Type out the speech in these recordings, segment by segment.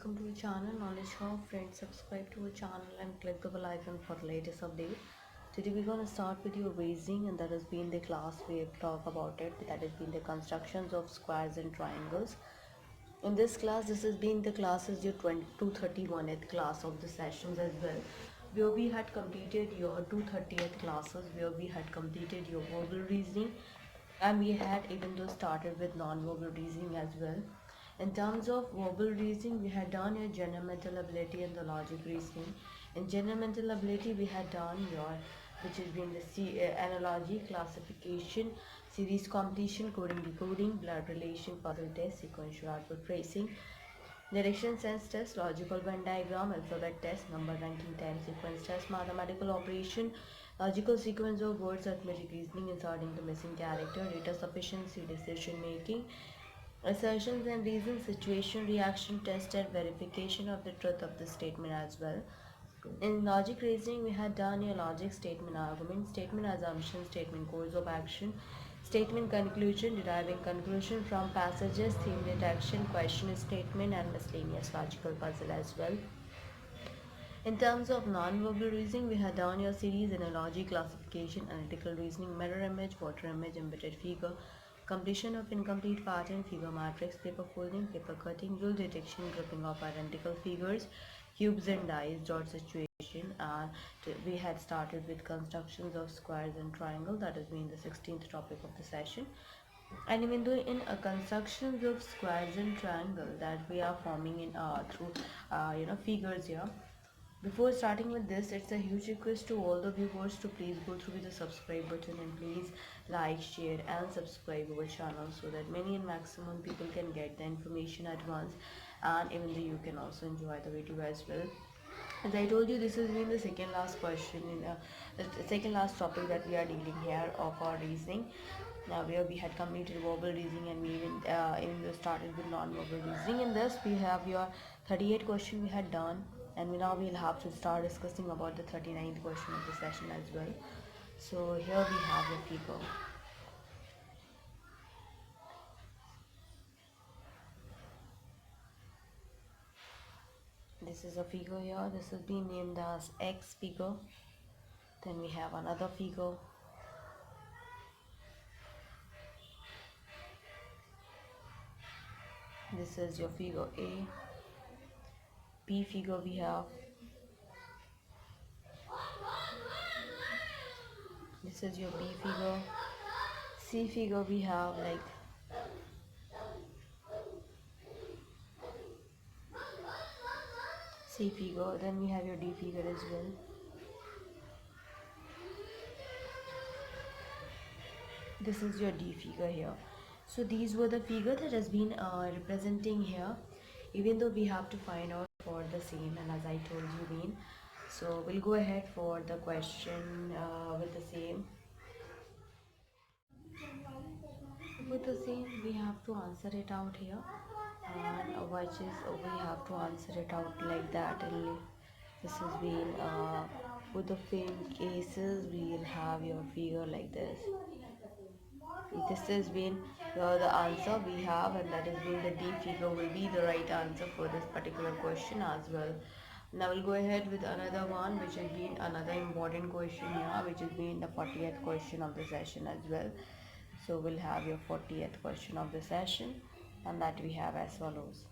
welcome to our channel Knowledge Hub. Friends, subscribe to our channel and click the bell icon for the latest update. Today we're gonna start with your raising, and that has been the class we talk about it. That has been the constructions of squares and triangles. In this class, this has been the classes your 231th class of the sessions as well, where we had completed your 230th classes, where we had completed your verbal reasoning, and we had even though started with non-verbal reasoning as well. In terms of verbal reasoning, we had done your general mental ability and the logic reasoning. In general mental ability, we had done your, which has been the analogy, classification, series completion, coding, decoding, blood relation, puzzle test, sequential output tracing, direction sense test, logical Venn diagram, alphabet test, number ranking time sequence test, mathematical operation, logical sequence of words, arithmetic reasoning, inserting the missing character, data sufficiency, decision making, assertions and reasons, situation reaction test, and verification of the truth of the statement as well. In logic reasoning, we had done your logic, statement argument, statement assumption, statement course of action, statement conclusion, deriving conclusion from passages, theme detection, question statement, and miscellaneous logical puzzle as well. In terms of non-verbal reasoning, we had done your series analogy, classification, analytical reasoning, mirror image, water image, embedded figure, completion of incomplete pattern, figure matrix, paper folding, paper cutting, rule detection, grouping of identical figures, cubes and dice, dot situation, and we had started with constructions of squares and triangle. That has been the 16th topic of the session. And even though in a constructions of squares and triangle that we are forming in through figures here, before starting with this, it's a huge request to all the viewers to please go through with the subscribe button and please like, share and subscribe our channel so that many and maximum people can get the information at once, and even though you can also enjoy the video as well. As I told you, this has been the second last question in the second last topic that we are dealing here of our reasoning. Now, where we had completed verbal reasoning and we even started with non-verbal reasoning. In this, we have your 38 question we had done, and now we'll have to start discussing about the 39th question of the session as well. So here we have the figure. This is a figure here. This has been named as X figure. Then we have another figure. This is your figure A. B figure we have. This is your B figure. C figure we have like C figure. Then we have your D figure as well. This is your D figure here. So these were the figure that has been representing here, even though we have to find out for the same, and as I told you mean. So we'll go ahead for the question with the same. With the same, we have to answer it out here, and which is we have to answer it out like that. And this has been with the same cases, we will have your figure like this. This has been the answer we have, and that has been the D figure will be the right answer for this particular question as well. Now we'll go ahead with another one, which has been another important question here, which has been the 40th question of the session as well. So we'll have your 40th question of the session, and that we have as follows.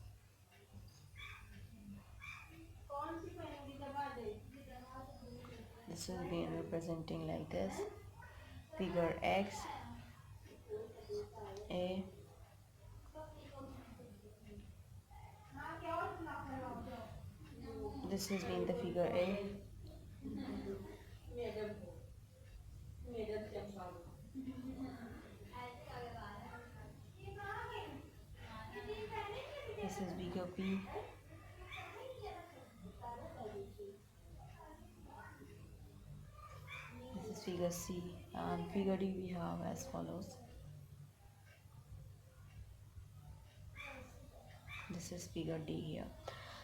This has been representing like this: figure X, A, this has been the figure A, this is figure B, this is figure C, and figure D we have as follows. This is figure D here.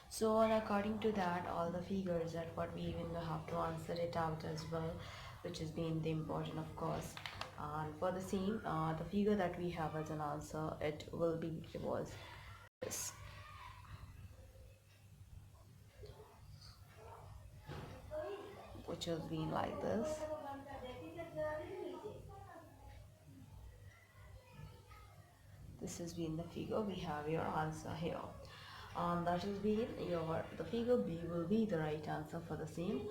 So, and according to that, all the figures that what we even have to answer it out as well, which is being the important, of course. And for the same, the figure that we have as an answer, it will be, it was this. which has been like this. This has been the figure. We have your answer here. That has been the figure B will be the right answer for the same.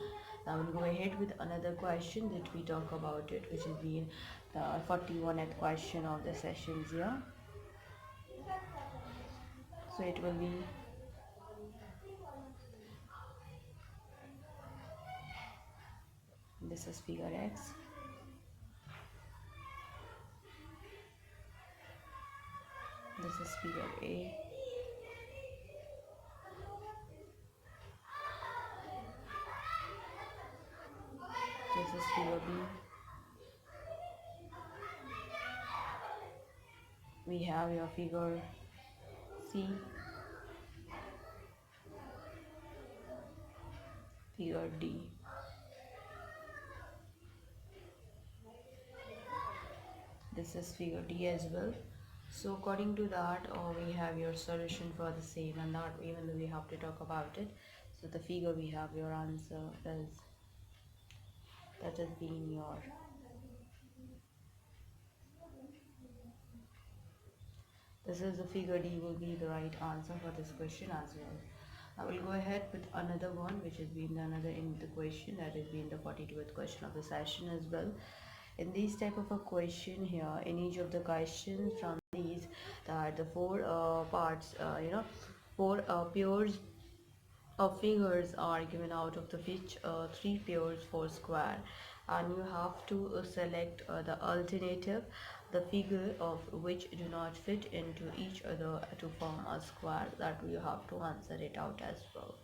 Now we'll go ahead with another question that we talk about it, which has been the 41st question of the sessions here. So it will be this is figure X. This is figure A. This is figure B. We have your figure C, figure D. This is figure D as well. So according to that, we have your solution for the same, and that even though we have to talk about it. So the figure we have your answer is that has been your this is the figure D will be the right answer for this question as well. I will go ahead with another one, which has been another in the question, that has been the 42th question of the session as well. In this type of a question here, in each of the questions from these, that the four parts, four pairs of figures are given, out of the which three pairs for square, and you have to select the alternative, the figure of which do not fit into each other to form a square. That you have to answer it out as well.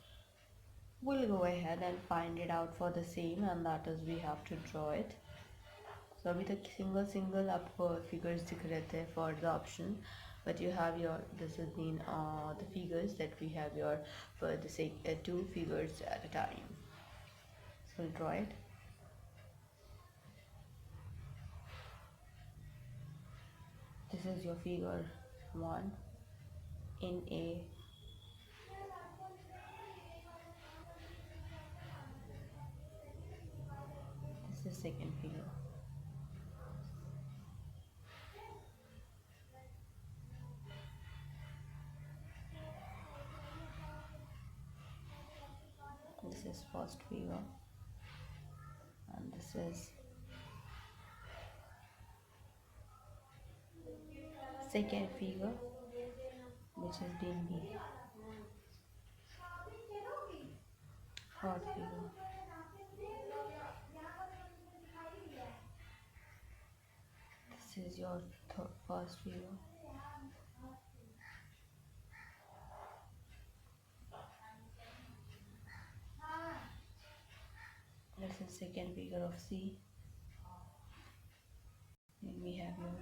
We'll go ahead and find it out for the same, and that is we have to draw it. So with a single आपको figures दिख रहे थे for the option, but you have your this has been the figures that we have your for the sake two figures at a time. So we'll draw it. This is your figure 1 in A. This is second figure. This is first figure, and this is second figure, which has been B. Third figure. This is your first figure. This is second figure of C. Then we have your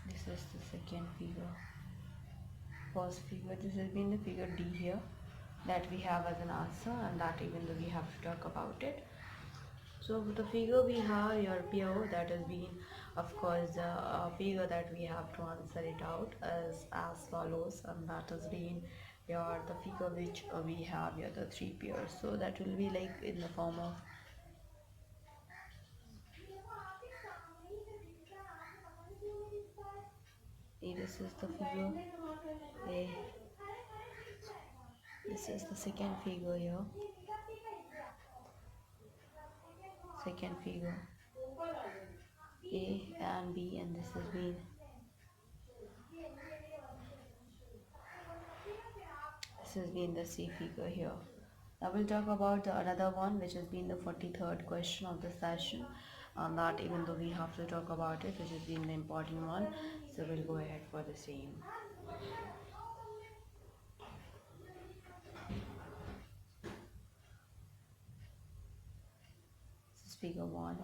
this is the second figure. First figure, this has been the figure D here that we have as an answer, and that even though we have to talk about it. So the figure we have your PO, that has been of course the figure that we have to answer it out as follows, and that has been your the figure which we have here the three pairs. So that will be like in the form of A. This is the figure A. This is the second figure here. Second figure A and B, and this has been the C figure here. Now we'll talk about the another one, which has been the 43rd question of the session. That even though we have to talk about it, which has been the important one, so we'll go ahead for the same. This is figure 1.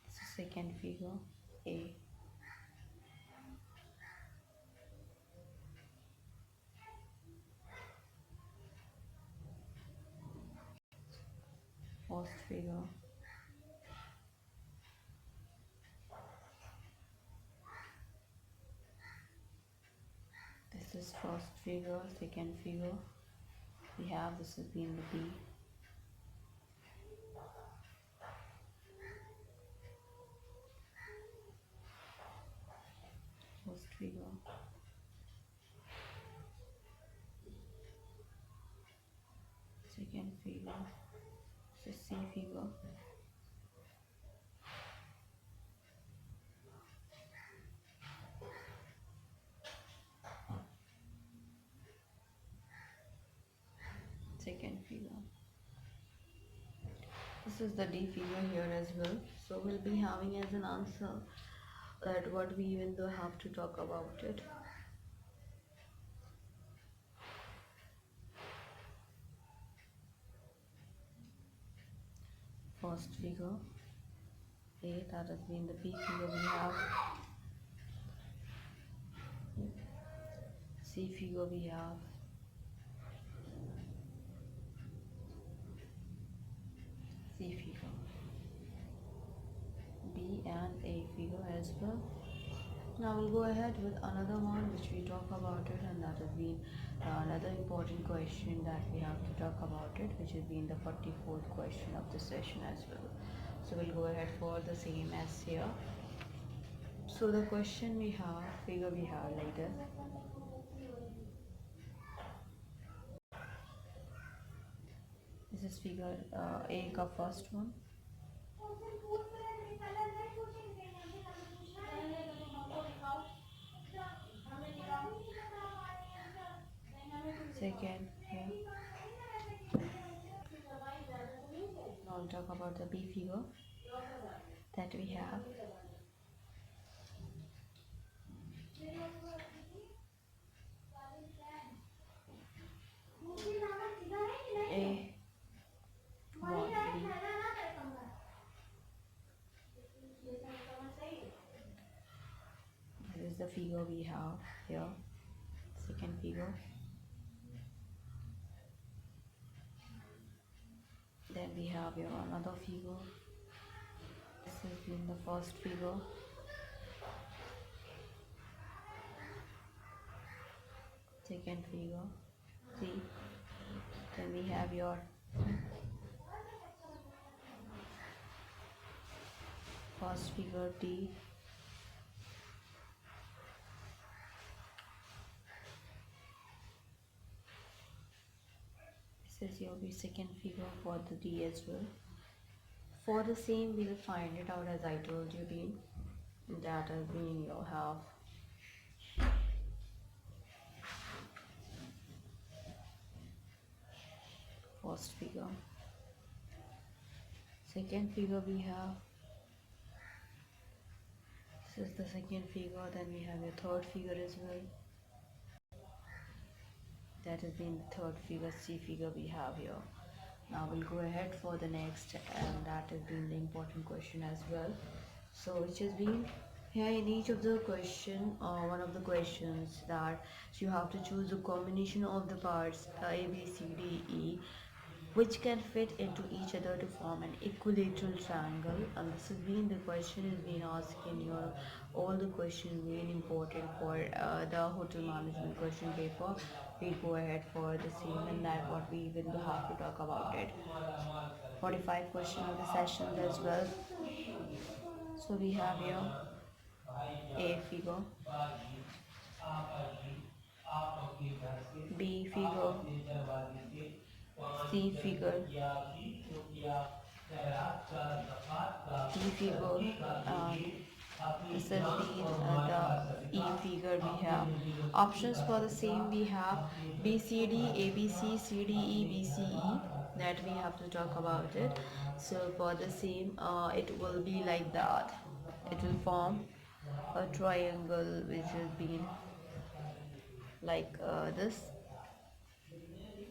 This is second figure A. first figure. This is first figure, second figure. We have this has been the B. First figure. Second figure. This is C figure. Second figure. This is the D figure here as well. So we'll be having as an answer that what we even though have to talk about it. First figure A, that has been the B figure we have. C figure we have. C figure. B and A figure as well. Now we'll go ahead with another one which we talk about it, and that has been another important question that we have to talk about it, which has been the 44th question of the session as well. So we'll go ahead for the same as here. So the question we have, figure we have like this. This is figure A का first one. Second here. Now we'll talk about the B figure that we have. A 1 B. This is the figure we have here. Second figure. Then we have here another figure. This has been the first figure. Second figure C. Then we have your first figure D. This is your second figure for the D as well. For the same, we'll find it out as I told you, B. That has been your half. First figure. Second figure we have. This is the second figure. Then we have your third figure as well. That has been the third figure, C figure we have here. Now we'll go ahead for the next, and that has been the important question as well. So which has been here in each of the question, one of the questions that you have to choose a combination of the parts A, B, C, D, E, which can fit into each other to form an equilateral triangle. And this has been the question is being asked in your all the questions being important for the hotel management question paper. We go ahead for the same, and that what we will have to talk about it. 45 question of the sessions as well. So we have here A figure, B figure, C figure, D figure, and this has been the E figure we have. Options for the same we have B, C, D, A, B, C, C, D, E, B, C, E, that we have to talk about it. So for the same, it will be like that. It will form a triangle which has been like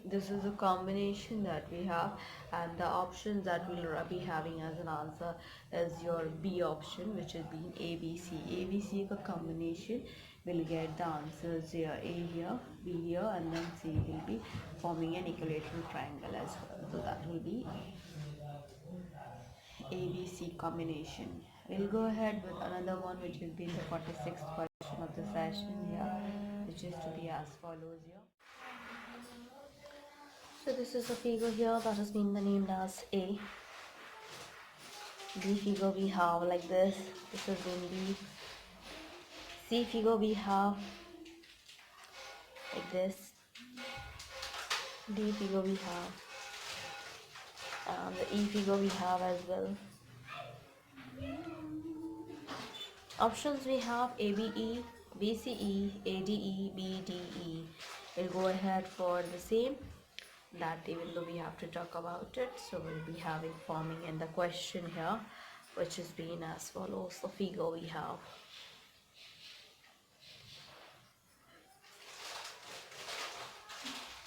this is a combination that we have, and the options that we'll be having as an answer is your B option, which is being ABC. ABC का combination will get the answers here, A here, B here, and then C will be forming an equilateral triangle as well. So that will be ABC combination. We'll go ahead with another one, which will be the 46th question of the session here, which is to be as follows here. So this is a figure here that has been named as A. B figure we have like this. This has been B. C figure we have like this. D figure we have, and the E figure we have as well. Options we have ABE, BCE, ADE, BDE. We'll go ahead for the same, that even though we have to talk about it, so we'll be having forming in the question here, which is being as follows. The figure we have.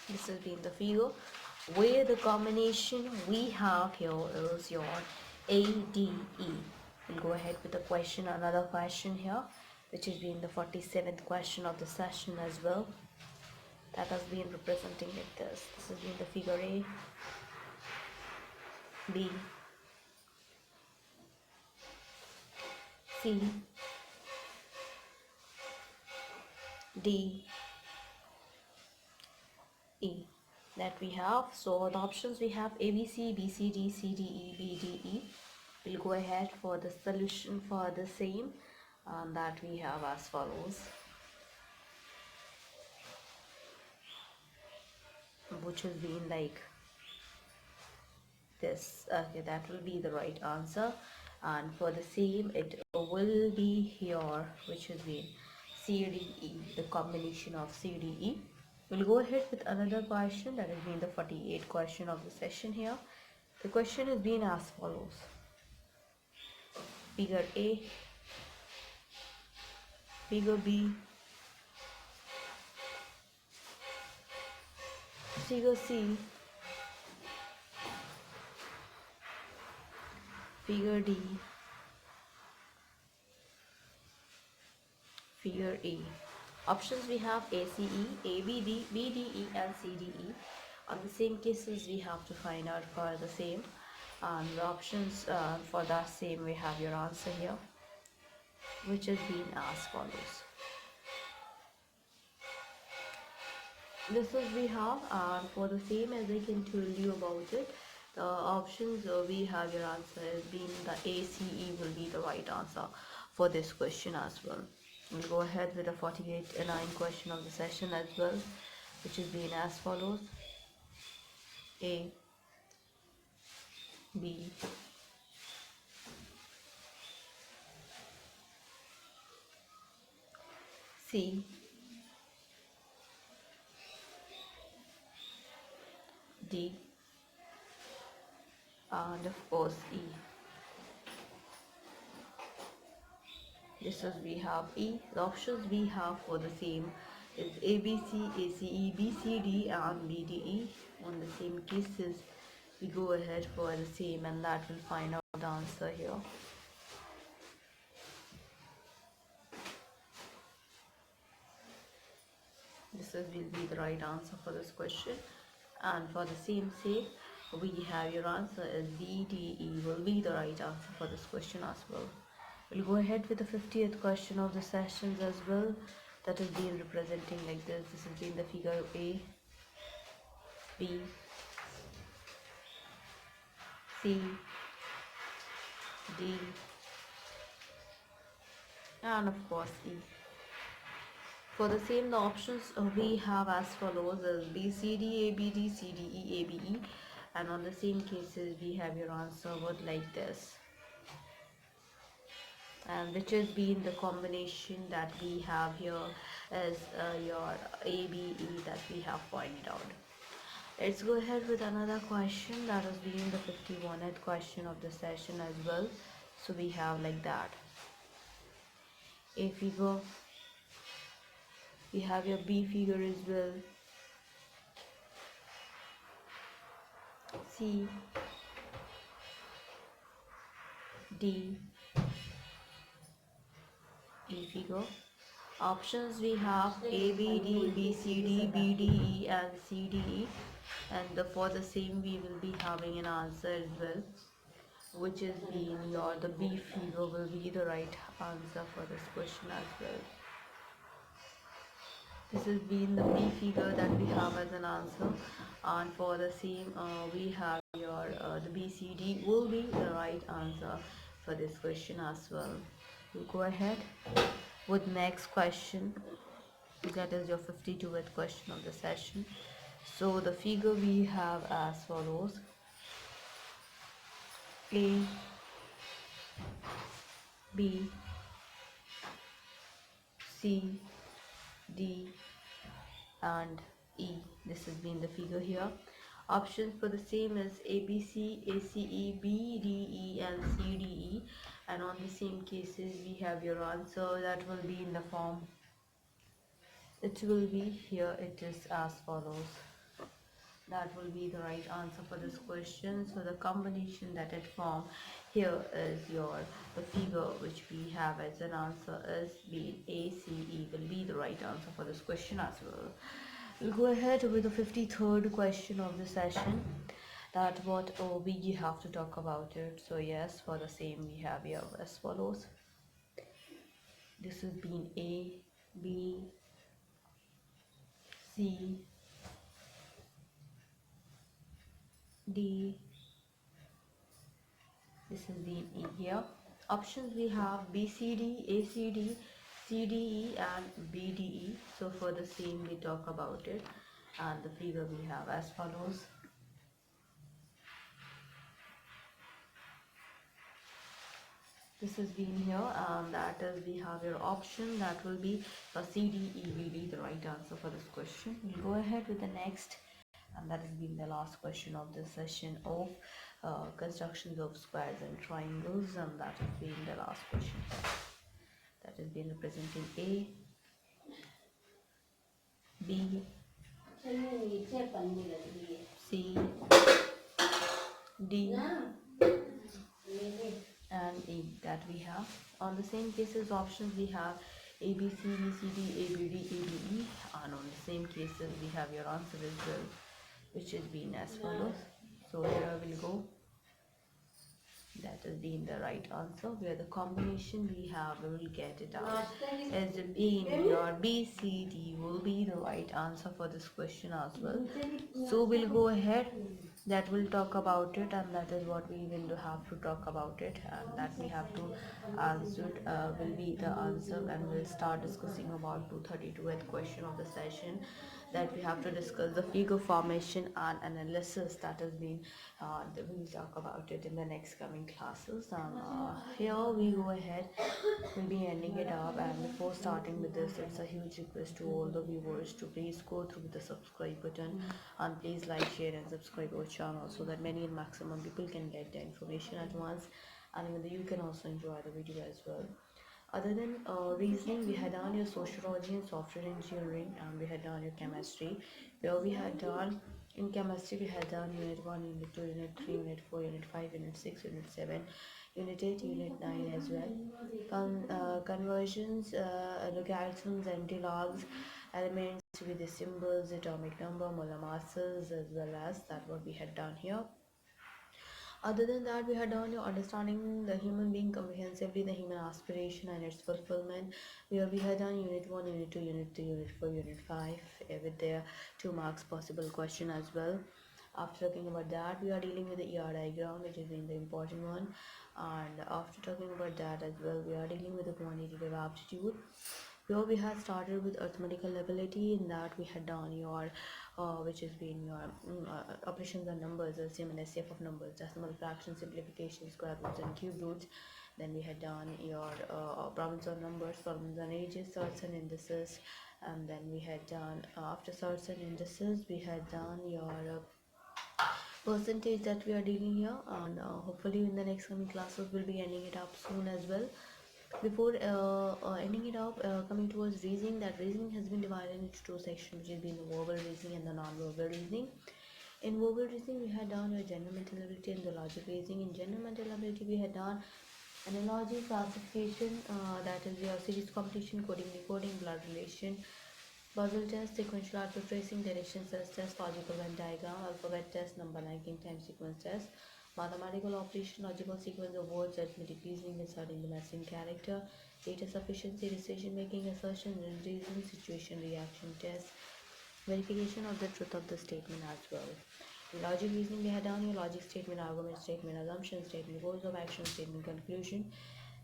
This has been the figure where the combination we have here is your ADE. We'll go ahead with the question, another question here, which has been the 47th question of the session as well. That has been representing like this. This has been the figure A, B, C, D, E that we have. So the options we have ABC, BCD, CDE, BDE. We'll go ahead for the solution for the same, and that we have as follows, which has been like this. Okay, that will be the right answer. And for the same, it will be here, which has been CDE, the combination of CDE. We'll go ahead with another question, that has been the 48th question of the session here. The question has been as follows. Figure A, figure B, figure C, figure D, figure E. Options we have ACE, ABD, BDE and CDE. On the same cases we have to find out for the same, and the options for that same we have your answer here, which has been as follows. This is we have, and for the same, as I can tell you about it, the options we have your answer as being the ACE will be the right answer for this question as well. We'll go ahead with the 48th question of the session as well, which is being as follows. A, B, C, D, and of course E. This is we have E. The options we have for the same is ABC, ACE, BCD and BDE. On the same cases we go ahead for the same, and that will find out the answer here. This will be the right answer for this question, and for the same sake we have your answer as BDE will be the right answer for this question as well. We'll go ahead with the 50th question of the sessions as well, that is being representing like this. This has been the figure A, B, C, D and of course E. For the same, the options we have as follows as B, C, D, A, B, D, C, D, E, A, B, E, and on the same cases we have your answer word like this, and which has been the combination that we have here as your ABE that we have pointed out. Let's go ahead with another question, that has been the 51st question of the session as well. So we have like that. A figure, we have your B figure as well, C, D, E figure, Options we have A, B, D, B, C, D, B, D, E and C, D, E, and for the same we will be having an answer as well, which is being your the B figure will be the right answer for this question as well. This has been the B figure that we have as an answer, and for the same we have your the BCD will be the right answer for this question as well. We'll go ahead with next question, that is your 52th question of the session. So the figure we have as follows: A, B, C, D and E. This has been the figure here. Options for the same is ABC, ACE, BDE and CDE, and on the same cases we have your answer that will be in the form, it will be here, it is as follows. That will be the right answer for this question. So the combination that it form here is your the figure which we have as an answer is being ACE will be the right answer for this question as well. We'll go ahead with the 53rd question of the session. That what we have to talk about it. So yes, for the same we have here as follows. This has been A, B, C, D. This is the E here. Options we have BCD, ACD, CDE and BDE. So for the same we talk about it, and the figure we have as follows. This has been here, and that is we have your option that will be CDE will be the right answer for this question. We'll go ahead with the next, and that has been the last question of this session of constructions of squares and triangles, and that has been the last question. That has been representing A, B, C, D and E that we have. On the same cases options we have A, B, C, D, C, D, A, B, D, A, B, E, and on the same cases we have your answer as well, which is being as follows. So here we'll go. That has been the right answer, where the combination we have, we will get it out as being your B, C, D will be the right answer for this question as well. So we'll go ahead, that will talk about it, and that is what we will have to talk about it, and that we have to answer will be the answer, and we'll start discussing about 232th question of the session, that we have to discuss the figure formation and analysis. That has been we will talk about it in the next coming classes, and here we go ahead, we'll be ending it up. And before starting with this, it's a huge request to all the viewers to please go through the subscribe button, and please like, share and subscribe our channel, so that many and maximum people can get the information at once, and even you can also enjoy the video as well. Other than reasoning, we had done your sociology and software engineering, and we had done your chemistry, where we had done in chemistry we had done unit 1, unit 2, unit 3, unit 4, unit 5, unit 6, unit 7, unit 8, unit 9 as well. Conversions, logarithms, antilogs, elements with the symbols, atomic number, molar masses, as well as that what we had done here. Other than that, we had done your understanding the human being comprehensively, the human aspiration and its fulfillment, where we had done unit 1, unit 2, unit 3, unit 4, unit 5, with their 2 marks possible question as well. After talking about that, we are dealing with the ER diagram, which is in the important one, and after talking about that as well, we are dealing with the quantitative aptitude, where we had started with arithmetical ability. In that we had done your which has been your operations on numbers, LCM and SCF of numbers, decimal fractions, simplification, square roots and cube roots. Then we had done your problems on numbers, problems on ages, sorts and indices, and then we had done after sorts and indices we had done your percentage that we are dealing here, and hopefully in the next coming classes we'll be ending it up soon as well. Before ending it up, coming towards reasoning, that reasoning has been divided into 2 sections, which has been the verbal reasoning and the non-verbal reasoning. In verbal reasoning we had done your general mental ability and the logic reasoning. In general mental ability we had done Analogy classification, that is your series completion, coding, decoding, blood relation, puzzle test, sequential output tracing, direction search test, logical Venn diagram, alphabet test, number ranking, time sequence test, mathematical operation, logical sequence of words, arithmetic reasoning, inserting the missing character, data sufficiency, decision making, assertion, reason, situation reaction test, verification of the truth of the statement as well. In logic reasoning, we had down here logic statement, argument statement, assumption statement, goals of action statement, conclusion,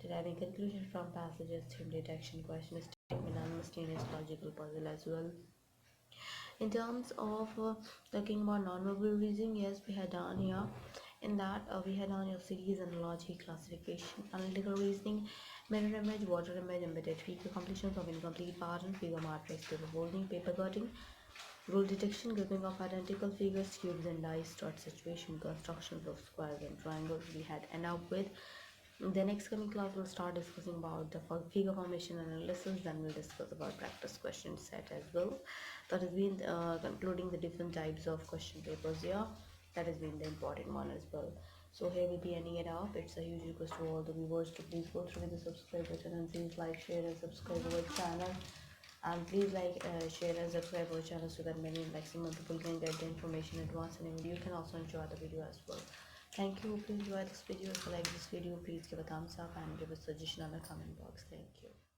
deriving conclusion from passages, theme detection, question statement, and mysterious logical puzzle as well. In terms of talking about non-verbal reasoning, yes, we had done here. In that, we had on your series analogy, classification, analytical reasoning, mirror image, water image, embedded figure, completions of incomplete pattern, figure matrix, paper folding, paper cutting, rule detection, grouping of identical figures, cubes and dice, dot situation, constructions of squares and triangles. We had end up with. In the next coming class, we'll start discussing about the figure formation analysis. Then we'll discuss about practice question set as well. That has been concluding the different types of question papers here. That has been the important one as well. So here we'll be ending it up. It's a huge request to all the viewers to please go through with the subscribe button and please like, share and subscribe our channel. And please like, share and subscribe our channel so that many maximum people can get the information at once, and you can also enjoy the video as well. Thank you. Please enjoy this video. If you like this video, please give a thumbs up and give a suggestion on the comment box. Thank you.